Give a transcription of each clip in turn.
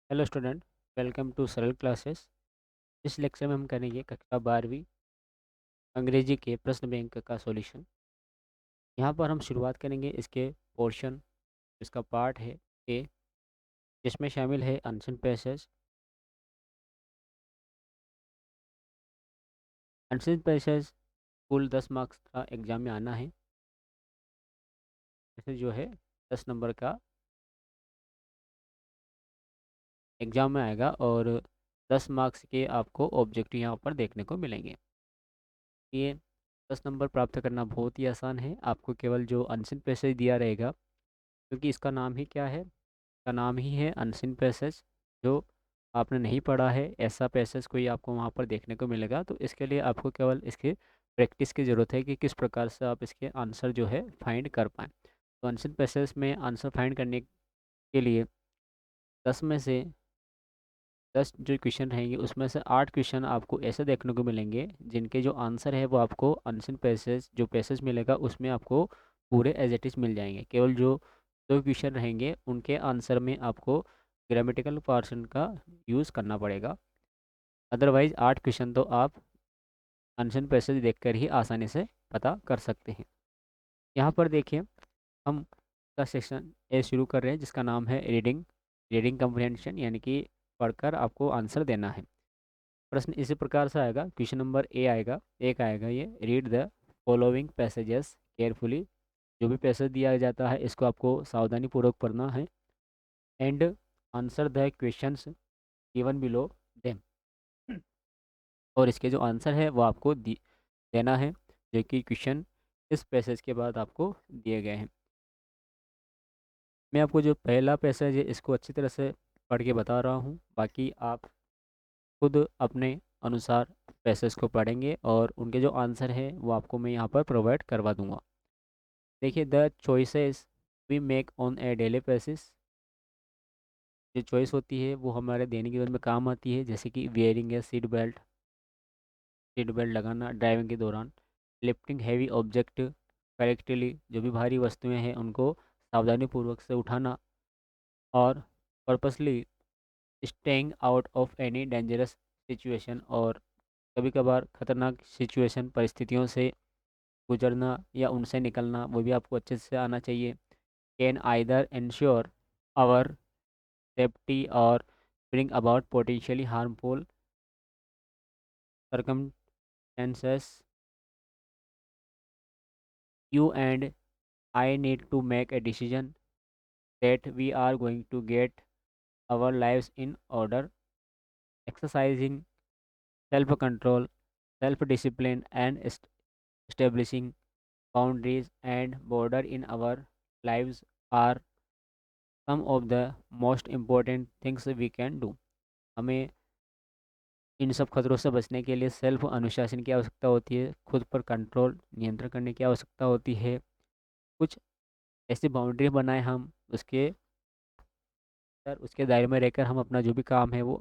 Hello student. Welcome to सरल classes. इस lecture में हम करेंगे कक्षा 12वीं अंग्रेजी के प्रश्न बैंक का सॉल्यूशन। यहाँ पर हम शुरुआत करेंगे इसके पोर्शन, इसका पार्ट है ए, जिसमें शामिल है अनसन पैसेज। अनसन पैसेज कुल 10 मार्क्स का एग्जाम में आना है। जैसे जो है 10 नंबर का एग्जाम में आएगा और 10 मार्क्स के आपको ऑब्जेक्टिव यहाँ पर देखने को मिलेंगे। ये 10 नंबर प्राप्त करना बहुत ही आसान है। आपको केवल जो अनसन पैसेज दिया रहेगा, क्योंकि इसका नाम ही क्या है, का नाम ही है अनसीन पैसेज। जो आपने नहीं पढ़ा है ऐसा पैसेज कोई आपको वहाँ पर देखने को मिलेगा, तो इसके लिए आपको केवल इसके प्रैक्टिस की ज़रूरत है कि किस प्रकार से आप इसके आंसर जो है फाइंड कर पाएँ। तो अनसीन पैसेज में आंसर फाइंड करने के लिए 10 में से 10 जो क्वेश्चन रहेंगे उसमें से 8 क्वेश्चन आपको ऐसे देखने को मिलेंगे जिनके जो आंसर है वो आपको अनसीन पैसेज जो पैसेज मिलेगा उसमें आपको पूरे एज इट इज़ मिल जाएंगे। केवल जो 2 क्वेश्चन रहेंगे उनके आंसर में आपको ग्रामेटिकल पोर्शन का यूज़ करना पड़ेगा। अदरवाइज 8 क्वेश्चन तो आप अनसीन पैसेज देखकर ही आसानी से पता कर सकते हैं। यहाँ पर देखिए, हम का सेक्शन ए शुरू कर रहे हैं जिसका नाम है रीडिंग रीडिंग कम्प्रहेंशन, यानी कि पढ़कर आपको आंसर देना है। प्रश्न इसी प्रकार से आएगा। क्वेश्चन नंबर ए आएगा, एक आएगा ये, read the following passages carefully. जो भी पैसेज दिया जाता है इसको आपको सावधानी पूर्वक पढ़ना है। And answer the questions given below them. और इसके जो आंसर है वो आपको देना है, जो कि क्वेश्चन इस पैसेज के बाद आपको दिए गए हैं। मैं आपको जो पहला पैसेज है इसको अच्छी तरह से पढ़ के बता रहा हूँ, बाकी आप खुद अपने अनुसार पैसेज को पढ़ेंगे और उनके जो आंसर है वो आपको मैं यहाँ पर प्रोवाइड करवा दूंगा। देखिए, the choices we make on a daily basis. जो चॉइस होती है वो हमारे दैनिक जीवन में काम आती है, जैसे कि वेयरिंग ए सीट बेल्ट लगाना ड्राइविंग के दौरान, लिफ्टिंग हैवी ऑब्जेक्ट करेक्टली, जो भी भारी वस्तुएं हैं उनको सावधानी पूर्वक से उठाना, और purposely staying out of any dangerous situation, और कभी कभार खतरनाक सिचुएशन परिस्थितियों से गुजरना या उनसे निकलना, वो भी आपको अच्छे से आना चाहिए। Can either ensure our safety और bring about potentially harmful circumstances. You and I need to make a decision that we are going to get our lives in order, exercising self control, self discipline, and establishing boundaries and border in our lives are some of the most important things we can do. हमें इन सब खतरों से बचने के लिए self अनुशासन की आवश्यकता होती है, खुद पर कंट्रोल नियंत्रण करने की आवश्यकता होती है। कुछ ऐसी बाउंड्री बनाएं हम, उसके सर उसके दायरे में रहकर हम अपना जो भी काम है वो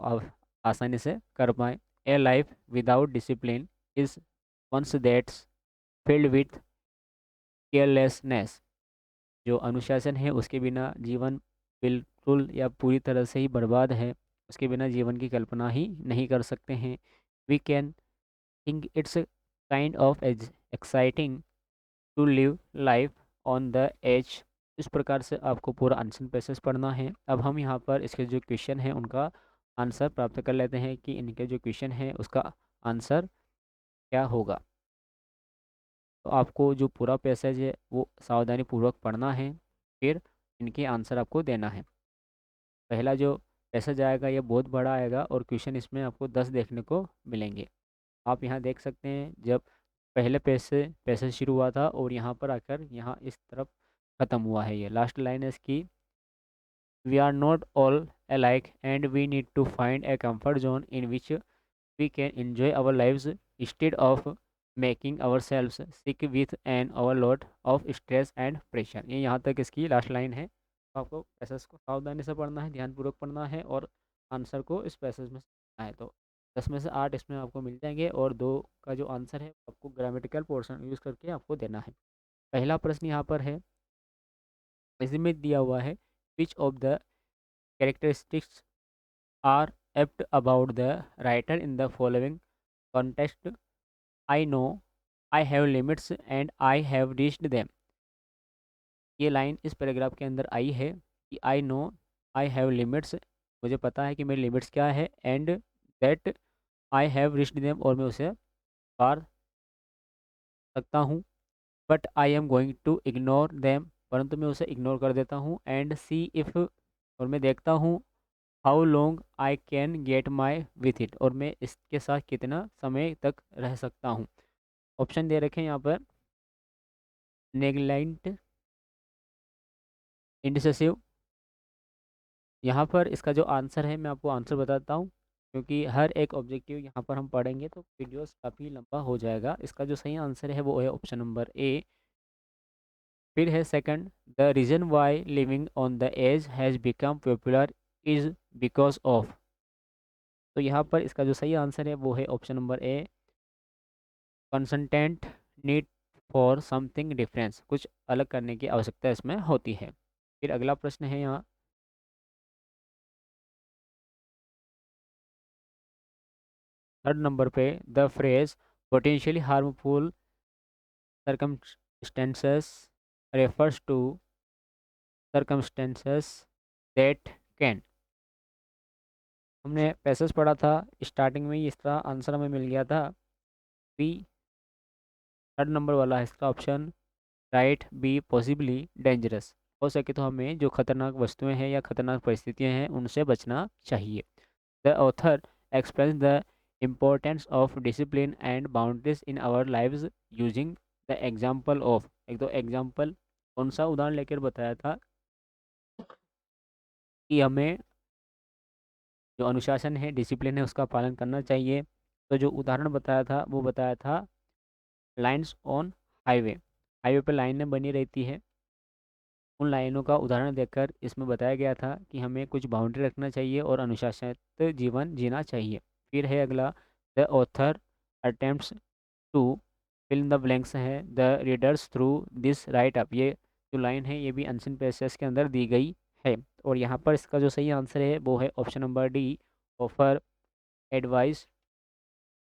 आसानी से कर पाएँ। A life without discipline is once that's filled with carelessness. जो अनुशासन है उसके बिना जीवन बिल्कुल या पूरी तरह से ही बर्बाद है। उसके बिना जीवन की कल्पना ही नहीं कर सकते हैं। We can think it's kind of as exciting to live life on the edge. इस प्रकार से आपको पूरा आंसर पैसेज पढ़ना है। अब हम यहाँ पर इसके जो क्वेश्चन है उनका आंसर प्राप्त कर लेते हैं कि इनके जो क्वेश्चन है उसका आंसर क्या होगा। तो आपको जो पूरा पैसेज है वो सावधानी पूर्वक पढ़ना है, फिर इनके आंसर आपको देना है। पहला जो पैसेज आएगा ये बहुत बड़ा आएगा और क्वेश्चन इसमें आपको 10 देखने को मिलेंगे। आप यहाँ देख सकते हैं, जब पहले पैसेज शुरू हुआ था और यहाँ पर आकर यहाँ इस तरफ ख़त्म हुआ है। ये लास्ट लाइन है इसकी, we are not all alike and we need to find a comfort zone in which we can enjoy our lives instead of making ourselves sick with an overload of stress and pressure। ये यहाँ तक इसकी last line है। तो आपको passage को सावधानी से पढ़ना है, ध्यानपूर्वक पढ़ना है और आंसर को इस पैसेज में से है। तो 10 में से 8 इसमें आपको मिल जाएंगे और 2 का जो आंसर है आपको ग्रामेटिकल पोर्शन यूज़ करके आपको देना है। पहला प्रश्न यहाँ पर है, इसमें दिया हुआ है, which of the characteristics are apt about the writer in the following context. I know I have limits and I have reached them. ये लाइन इस पैराग्राफ के अंदर आई है कि I know I have limits, मुझे पता है कि मेरी लिमिट्स क्या है, and that I have reached them, और मैं उसे पार सकता हूँ, but I am going to ignore them, परंतु मैं उसे इग्नोर कर देता हूँ, एंड सी इफ़, और मैं देखता हूँ how long I can get my with it, और मैं इसके साथ कितना समय तक रह सकता हूँ। ऑप्शन दे रखे हैं यहाँ पर, नेग्लेक्ट, इंडिसेसिव। यहाँ पर इसका जो आंसर है, मैं आपको आंसर बताता हूँ, क्योंकि हर एक ऑब्जेक्टिव यहाँ पर हम पढ़ेंगे तो वीडियोस काफ़ी लंबा हो जाएगा। इसका जो सही आंसर है वो है ऑप्शन नंबर ए। फिर है second, the reason why living on the edge has become popular is because of. तो यहाँ पर इसका जो सही आंसर है वो है option number A, consultant need for something difference, कुछ अलग करने की आवश्यकता इसमें होती है। फिर अगला प्रश्न है यहाँ थर्ड नंबर पे, the phrase potentially harmful circumstances refers to circumstances that can। हमने पैसेज पढ़ा था स्टार्टिंग में ही, इसका आंसर हमें मिल गया था बी, थर्ड नंबर वाला है इसका option right, B possibly dangerous. हो सके तो हमें जो खतरनाक वस्तुएं हैं या खतरनाक परिस्थितियां हैं उनसे बचना चाहिए। The author explains the importance of discipline and boundaries in our lives using the example of, एक दो एग्जाम्पल, कौन सा उदाहरण लेकर बताया था कि हमें जो अनुशासन है, डिसिप्लिन है, उसका पालन करना चाहिए। तो जो उदाहरण बताया था वो बताया था लाइन्स ऑन हाईवे, हाईवे पर लाइनें बनी रहती है, उन लाइनों का उदाहरण देकर इसमें बताया गया था कि हमें कुछ बाउंड्री रखना चाहिए और अनुशासित जीवन जीना चाहिए। फिर है अगला, the author attempts to fill in the blanks है the readers through this write up. ये जो लाइन है ये भी अनसिन पैसेज के अंदर दी गई है, और यहाँ पर इसका जो सही आंसर है वो है option number D, offer advice.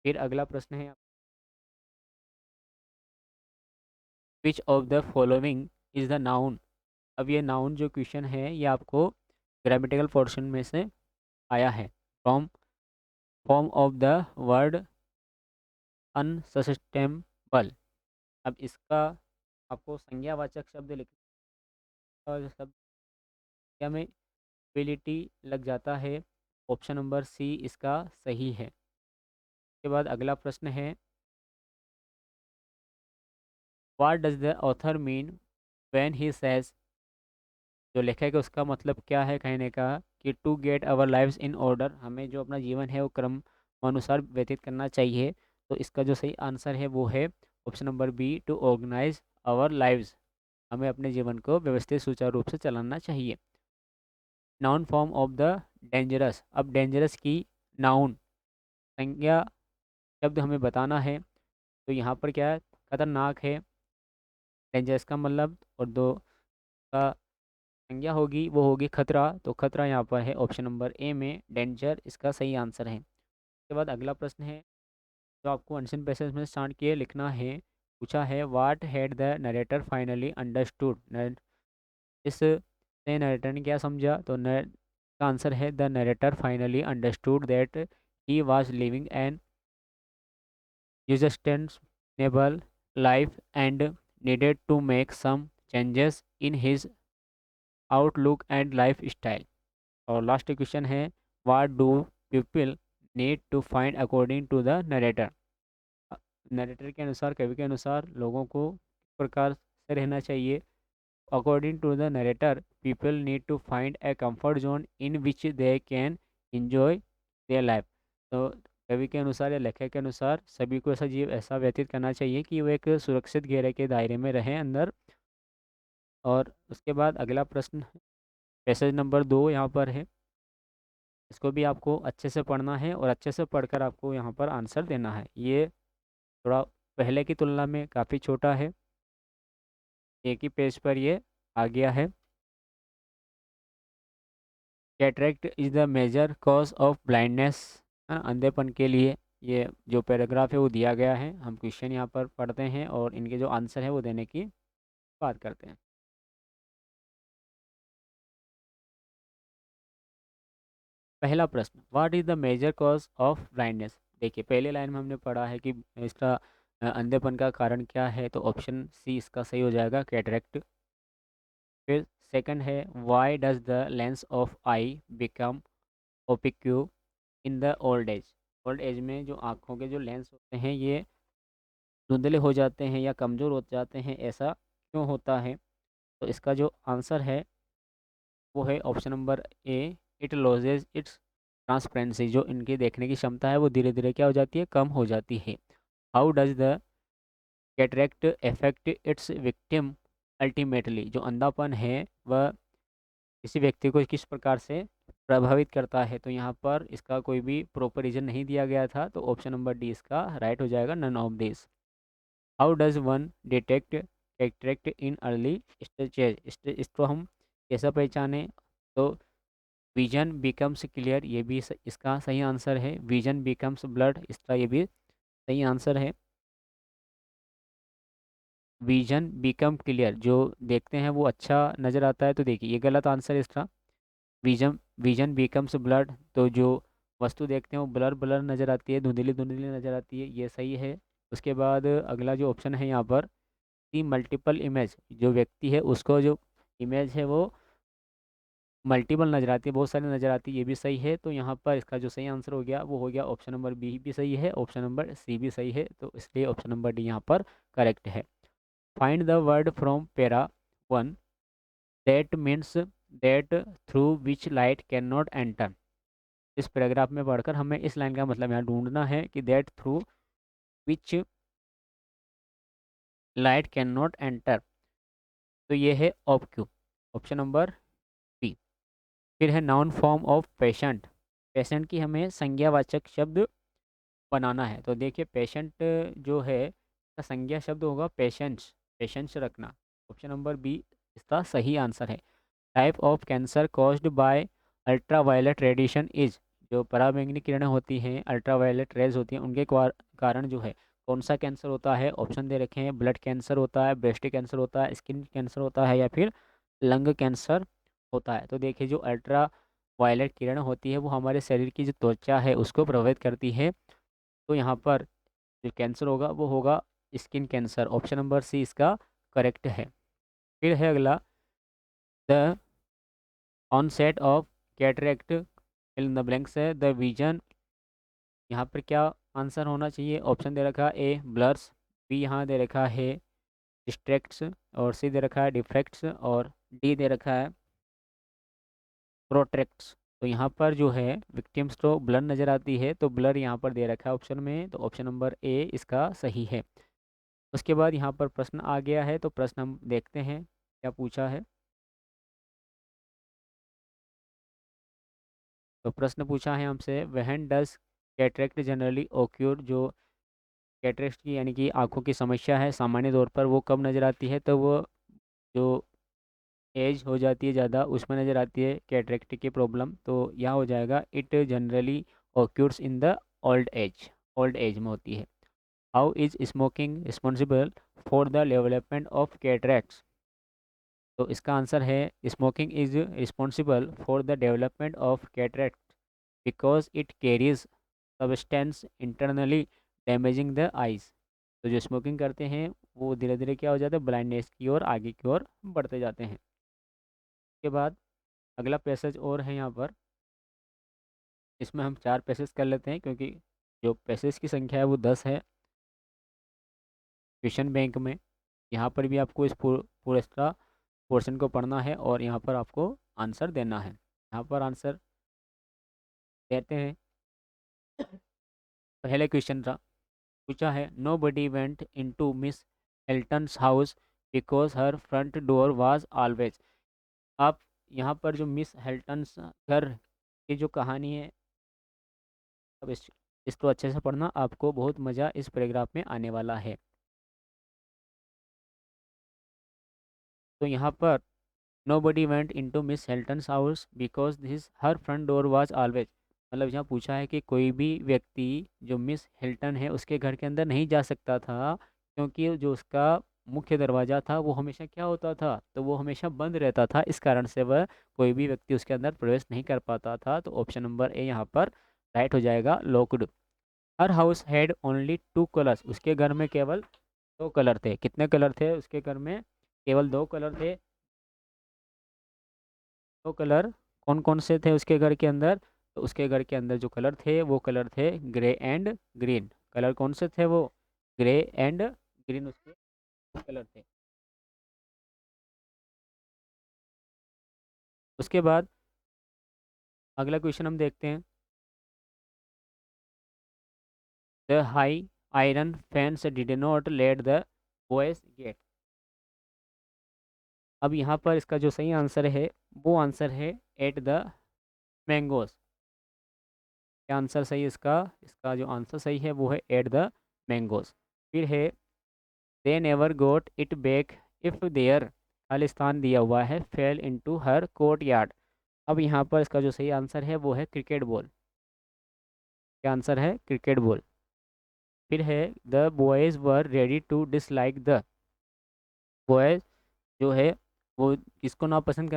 फिर अगला प्रश्न है, which of the following is the noun. अब ये नाउन जो क्वेश्चन है ये आपको ग्रामेटिकल पोर्शन में से आया है, from form of the word unsustainable. अब इसका आपको संज्ञावाचक शब्द लिखना, और शब्द संज्ञा में एबिलिटी लग जाता है, ऑप्शन नंबर सी इसका सही है। उसके बाद अगला प्रश्न है, what does the author mean when he says, जो लेखक है उसका मतलब क्या है कहने का कि to get our lives in order, हमें जो अपना जीवन है वो क्रम अनुसार व्यतीत करना चाहिए। तो इसका जो सही आंसर है वो है option number B, to organise our lives, हमें अपने जीवन को व्यवस्थित सुचारू रूप से चलाना चाहिए। Noun form of the dangerous, अब डेंजरस की नाउन संज्ञा शब्द हमें बताना है, तो यहाँ पर क्या है, खतरनाक है, डेंजरस का मतलब, और दो का संज्ञा होगी वो होगी खतरा, तो खतरा यहाँ पर है ऑप्शन नंबर ए में, डेंजर इसका सही आंसर है। उसके बाद अगला प्रश्न है जो आपको अनसिन पैसेज में स्टार्ट किए लिखना है, पूछा है what had the narrator finally understood. इस से नरेटर ने क्या समझा, तो का आंसर है the narrator finally understood that he was living an sustainable life and needed to make some changes in his outlook and lifestyle। और लास्ट क्वेश्चन है, what do people need to find according to the narrator. Narrator के अनुसार, कवि के अनुसार लोगों को किस प्रकार से रहना चाहिए। According to the narrator people need to find a comfort zone in which they can enjoy their life. तो कवि के अनुसार या लेखक के अनुसार सभी को ऐसा ऐसा व्यतीत करना चाहिए कि वो एक सुरक्षित घेरे के दायरे में रहें अंदर। और उसके बाद अगला प्रश्न, पैसेज नंबर 2 यहाँ पर है, इसको भी आपको अच्छे से पढ़ना है और अच्छे से पढ़कर आपको यहाँ पर आंसर देना है। ये थोड़ा पहले की तुलना में काफ़ी छोटा है, एक ही पेज पर ये आ गया है। Cataract is the major cause of blindness, है ना, अंधेपन के लिए। ये जो पैराग्राफ है वो दिया गया है। हम क्वेश्चन यहाँ पर पढ़ते हैं और इनके जो आंसर है वो देने की बात करते हैं। पहला प्रश्न, what is the major cause of blindness. देखिए पहले लाइन में हमने पढ़ा है कि इसका अंधेपन का कारण क्या है, तो ऑप्शन सी इसका सही हो जाएगा, कैटरेक्ट। फिर सेकंड है, why does the lens of eye become opaque in the old age. Old age में जो आँखों के जो लेंस होते हैं ये धुंधले हो जाते हैं या कमज़ोर हो जाते हैं, ऐसा क्यों होता है। तो इसका जो आंसर है वो है option number A, it losses it's transparency. जो इनकी देखने की क्षमता है वो धीरे धीरे क्या हो जाती है, कम हो जाती है। How does the cataract effect it's victim ultimately. जो अंधापन है वह किसी व्यक्ति को किस प्रकार से प्रभावित करता है। तो यहाँ पर इसका कोई भी प्रॉपर रीजन नहीं दिया गया था, तो ऑप्शन नंबर डी इसका राइट हो जाएगा, none of this. How does one detect cataract in early stages. इसको हम कैसा पहचाने, तो विजन बिकम्स क्लियर, ये भी इसका सही आंसर है। विजन बिकम्स ब्लड, इसका ये भी सही आंसर है। विजन बिकम क्लियर, जो देखते हैं वो अच्छा नज़र आता है, तो देखिए ये गलत आंसर है इसका। विजन विजन बिकम्स ब्लड, तो जो वस्तु देखते हैं वो ब्लर ब्लर नज़र आती है, धुंधली धुंधली नज़र आती है, ये सही है। उसके बाद अगला जो ऑप्शन है यहाँ पर, दी मल्टीपल इमेज, जो व्यक्ति है उसको जो इमेज है वो मल्टीपल नज़र आती है, बहुत सारी नज़र आती है, ये भी सही है। तो यहाँ पर इसका जो सही आंसर हो गया वो हो गया ऑप्शन नंबर बी भी सही है, ऑप्शन नंबर सी भी सही है, तो इसलिए ऑप्शन नंबर डी यहाँ पर करेक्ट है। फाइंड द वर्ड फ्रॉम पेरा one that means that through which light can not enter. इस पैराग्राफ में पढ़कर हमें इस लाइन का मतलब यहाँ ढूंढना है कि that through which light can not enter, तो ये है ऑप्क्यू, ऑप्शन नंबर बी। फिर है noun form of patient. Patient की हमें संज्ञावाचक शब्द बनाना है। तो देखिए पेशेंट जो है इसका संज्ञा शब्द होगा पेशेंस, पेशेंस रखना। ऑप्शन नंबर बी इसका सही आंसर है। Type of cancer caused by ultraviolet radiation is. जो पराबैंगनी किरणें होती हैं, अल्ट्रावायलेट रेज होती हैं, उनके कारण जो है कौन सा कैंसर होता है। ऑप्शन दे रखे हैं, ब्लड कैंसर होता है, ब्रेस्ट कैंसर होता है, स्किन कैंसर होता है, या फिर लंग कैंसर होता है। तो देखिए जो अल्ट्रा वायलेट किरण होती है वो हमारे शरीर की जो त्वचा है उसको प्रभावित करती है। तो यहाँ पर जो कैंसर होगा वो होगा skin cancer, option number C इसका करेक्ट है। फिर है अगला, the onset of cataract fill in the blanks है द विजन। यहाँ पर क्या आंसर होना चाहिए। ऑप्शन दे रखा है ए ब्लर्स, बी यहाँ दे रखा है डिस्ट्रैक्ट्स, और सी दे रखा है डिफ्रैक्ट्स, और डी दे रखा है प्रोट्रैक्ट्स। तो यहाँ पर जो है विक्टिम्स को ब्लर नज़र आती है, तो ब्लर यहाँ पर दे रखा है ऑप्शन में, तो ऑप्शन नंबर ए इसका सही है। उसके बाद यहाँ पर प्रश्न आ गया है, तो प्रश्न हम देखते हैं क्या पूछा है। तो प्रश्न पूछा है हमसे, when does cataract generally occur. जो कैटरेक्ट की यानी कि आंखों की समस्या है सामान्य तौर पर वो कब नज़र आती है, तो वो जो एज हो जाती है ज़्यादा उसमें नज़र आती है कैटरेक्ट की प्रॉब्लम। तो यहाँ हो जाएगा, it generally occurs in the old age, old age में होती है। How is smoking responsible for the development of cataracts. तो इसका आंसर है, smoking is responsible for the development of cataract because it carries substance internally damaging the eyes. तो जो smoking करते हैं वो धीरे धीरे क्या हो जाता है, ब्लाइंडनेस की ओर आगे की ओर बढ़ते जाते हैं। उसके बाद अगला पैसेज और है यहाँ पर, इसमें हम 4 पैसेज कर लेते हैं क्योंकि जो पैसेज की संख्या है वो 10 है क्वेश्चन बैंक में। यहाँ पर भी आपको इस पूरे पोर्शन को पढ़ना है और यहाँ पर आपको आंसर देना है। यहाँ पर आंसर देते हैं। पहले क्वेश्चन था, पूछा है, nobody went into Miss Elton's house because her front door was always. आप यहाँ पर जो मिस हेल्टन्स घर की जो कहानी है, अब इसको अच्छे से पढ़ना, आपको बहुत मज़ा इस पैराग्राफ में आने वाला है। तो यहाँ पर Nobody went into Miss Hilton's house because her front door was always, मतलब यहाँ पूछा है कि कोई भी व्यक्ति जो मिस हिल्टन है उसके घर के अंदर नहीं जा सकता था, क्योंकि जो उसका मुख्य दरवाज़ा था वो हमेशा क्या होता था, तो वो हमेशा बंद रहता था, इस कारण से वह कोई भी व्यक्ति उसके अंदर प्रवेश नहीं कर पाता था। तो ऑप्शन नंबर ए यहाँ पर राइट हो जाएगा, locked. Her house had only two colours, उसके घर में केवल दो कलर थे। कितने कलर थे उसके घर में? केवल दो कलर थे। दो कलर कौन कौन से थे उसके घर के अंदर? तो उसके घर के अंदर जो कलर थे वो कलर थे ग्रे एंड ग्रीन। कलर कौन से थे वो? ग्रे एंड ग्रीन उसके कलर थे। उसके बाद अगला क्वेश्चन हम देखते हैं। The high iron fence did not let the boys get. अब यहाँ पर इसका जो सही आंसर है वो आंसर है एट द मैंगोस। क्या आंसर सही है इसका? इसका जो आंसर सही है वो है एट द मैंगोस। फिर है they never got it back if there, Khalistan दिया हुआ है, fell into her courtyard. अब यहाँ पर इसका जो सही आंसर है वो है क्रिकेट बॉल। क्या आंसर है? Cricket ball. फिर है the boys were ready to dislike the, boys जो है वो किसको नापसंद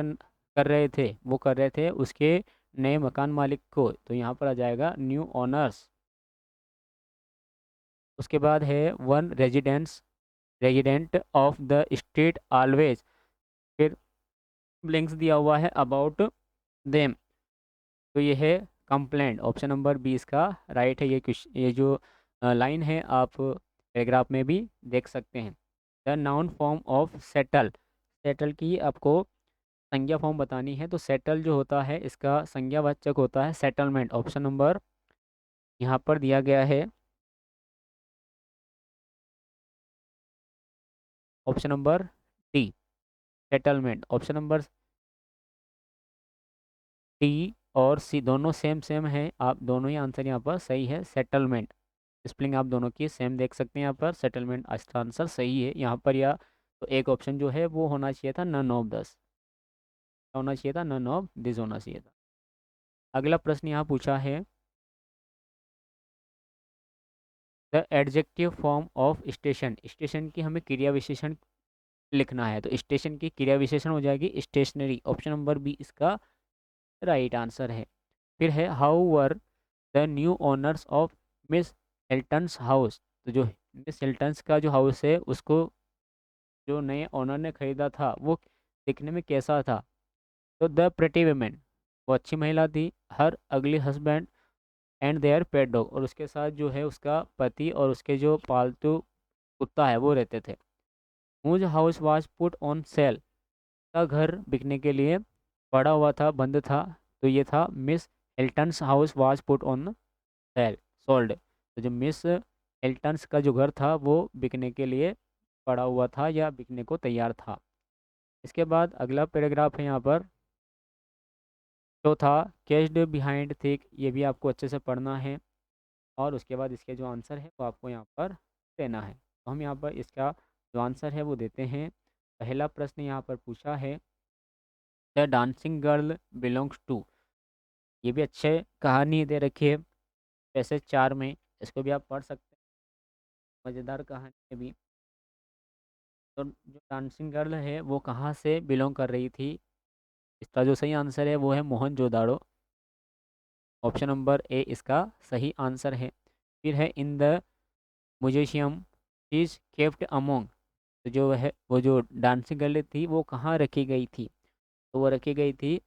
कर रहे थे? वो कर रहे थे उसके नए मकान मालिक को, तो यहाँ पर आ जाएगा न्यू ओनर्स। उसके बाद है one resident of the street always, फिर लिंक्स दिया हुआ है अबाउट देम, तो ये है कंप्लेंट। ऑप्शन नंबर 20 का राइट है। ये जो लाइन है आप पैराग्राफ में भी देख सकते हैं। The noun form of settle, settle की आपको संज्ञा फॉर्म बतानी है, तो सेटल जो होता है इसका संज्ञावाचक होता है सेटलमेंट। ऑप्शन नंबर यहाँ पर दिया गया है, option number D, settlement. Option number D और सी दोनों सेम सेम है, आप दोनों ही आंसर यहाँ पर सही है। सेटलमेंट स्पेलिंग आप दोनों की सेम देख सकते हैं यहाँ पर। सेटलमेंट इसका आंसर सही है यहाँ पर। या तो एक ऑप्शन जो है वो होना चाहिए था नन ऑफ दस, होना चाहिए था नन ऑफ दिस होना चाहिए था। अगला प्रश्न यहाँ पूछा है the adjective form of station, station की हमें क्रिया विशेषण लिखना है, तो स्टेशन की क्रिया विशेषण हो जाएगी स्टेशनरी। ऑप्शन नंबर बी इसका राइट आंसर है। फिर है how were the new owners of Miss Hilton's house, तो जो मिस हिल्टन्स का जो हाउस है उसको जो नए ओनर ने खरीदा था वो दिखने में कैसा था? तो द प्रेटी वुमेन, वो अच्छी महिला थी। Her ugly husband and their pet dog, और उसके साथ जो है उसका पति और उसके जो पालतू कुत्ता है वो रहते थे। Whose house was put on sale, का घर बिकने के लिए पड़ा हुआ था, बंद था, तो ये था Miss Hilton's house was put on sale, sold. तो जो मिस हिल्टन्स का जो घर था वो बिकने के लिए पड़ा हुआ था या बिकने को तैयार था। इसके बाद अगला पैराग्राफ है यहाँ पर चौथा, कैच्ड बिहाइंड थिक, ये भी आपको अच्छे से पढ़ना है और उसके बाद इसके जो आंसर है वो आपको यहाँ पर देना है। तो हम यहाँ पर इसका जो आंसर है वो देते हैं। पहला प्रश्न यहाँ पर पूछा है the dancing girl belongs to, ये भी अच्छे कहानी दे रखी है पैसेज 4 में, इसको भी आप पढ़ सकते हैं, मज़ेदार कहानी है भी। तो जो डांसिंग गर्ल है वो कहाँ से बिलोंग कर रही थी? इसका जो सही आंसर है वो है मोहनजोदाड़ो। ऑप्शन नंबर ए इसका सही आंसर है। फिर है in the museum is kept among, तो जो है वो जो डांसिंग गर्ल थी वो कहाँ रखी गई थी? तो वो रखी गई थी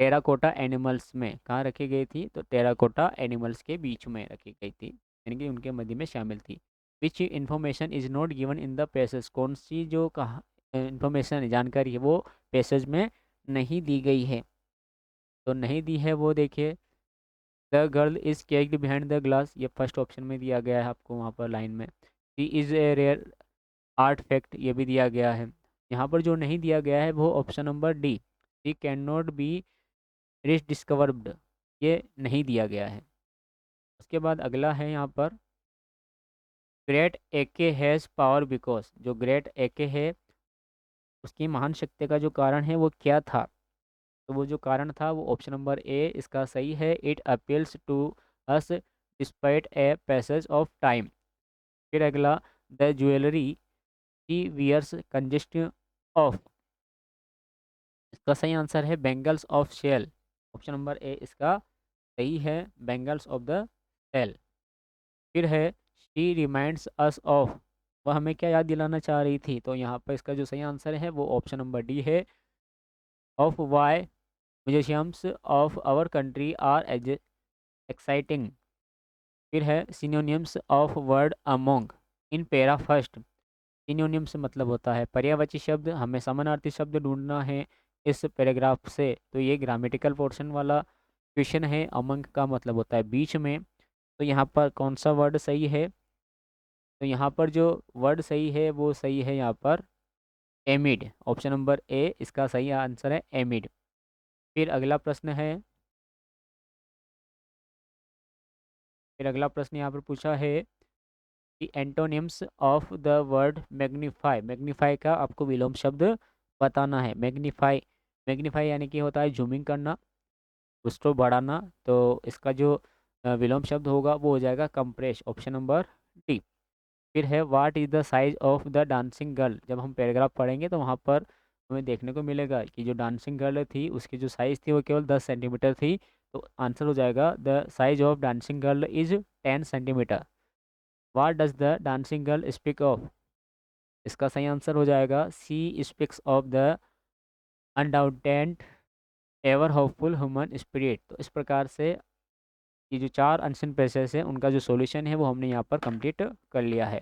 टेराकोटा एनिमल्स में। कहाँ रखी गई थी? तो टेराकोटा एनिमल्स के बीच में रखी गई थी, यानी कि उनके मध्य में शामिल थी। Which information is not given in the passage, कौन सी जो कहा इंफॉर्मेशन जानकारी है वो पैसेज में नहीं दी गई है? तो नहीं दी है वो देखिए, the girl is caged behind the glass, ये फर्स्ट ऑप्शन में दिया गया है आपको वहाँ पर लाइन में। She is a rare artefact, ये भी दिया गया है। यहाँ पर जो नहीं दिया गया है वो option number D, she can not be rich discovered, ये नहीं दिया गया है। उसके बाद अगला है यहाँ पर ग्रेट एके हैज़ पावर बिकॉज, जो ग्रेट एके है उसकी महान शक्ति का जो कारण है वो क्या था? तो वो जो कारण था वो ऑप्शन नंबर ए इसका सही है, it appeals to us despite a passage of time. फिर अगला, the jewellery he wears consist of, इसका सही आंसर है bangles of shell. Option number A इसका सही है, बेंगल्स ऑफ द शेल। फिर है, शी रिमाइंड्स अस ऑफ, वह हमें क्या याद दिलाना चाह रही थी? तो यहाँ पर इसका जो सही आंसर है वो ऑप्शन नंबर डी है, of why museums of our country are exciting. फिर है, synonyms of word among in para first. Synonyms मतलब होता है पर्यायवाची शब्द, हमें समानार्थी शब्द ढूंढना है इस पैराग्राफ से। तो ये ग्रामेटिकल पोर्शन वाला क्वेश्चन है। अमंग का मतलब होता है बीच में। तो यहाँ पर कौन सा वर्ड सही है? तो यहाँ पर जो वर्ड सही है वो सही है यहाँ पर एमिड। ऑप्शन नंबर ए इसका सही आंसर है एमिड। फिर अगला प्रश्न है, फिर अगला प्रश्न यहाँ पर पूछा है कि antonyms of the word magnify. Magnify का आपको विलोम शब्द बताना है। मैग्नीफाई, मैग्नीफाई यानी कि होता है जूमिंग करना, उसको बढ़ाना। तो इसका जो विलोम शब्द होगा वो हो जाएगा कंप्रेस। Option number D. फिर है, what is the size of the dancing girl. जब हम पैराग्राफ पढ़ेंगे तो वहाँ पर हमें देखने को मिलेगा कि जो डांसिंग गर्ल थी उसकी जो साइज़ थी वो केवल 10 सेंटीमीटर थी। तो आंसर हो जाएगा, the size of dancing girl is 10 centimetre. What does the dancing girl speak of, इसका सही आंसर हो जाएगा, she speaks of the undoubted ever hopeful human spirit. तो इस प्रकार से ये जो चार अनशन पैसेज है उनका जो सॉल्यूशन है वो हमने यहाँ पर कंप्लीट कर लिया है।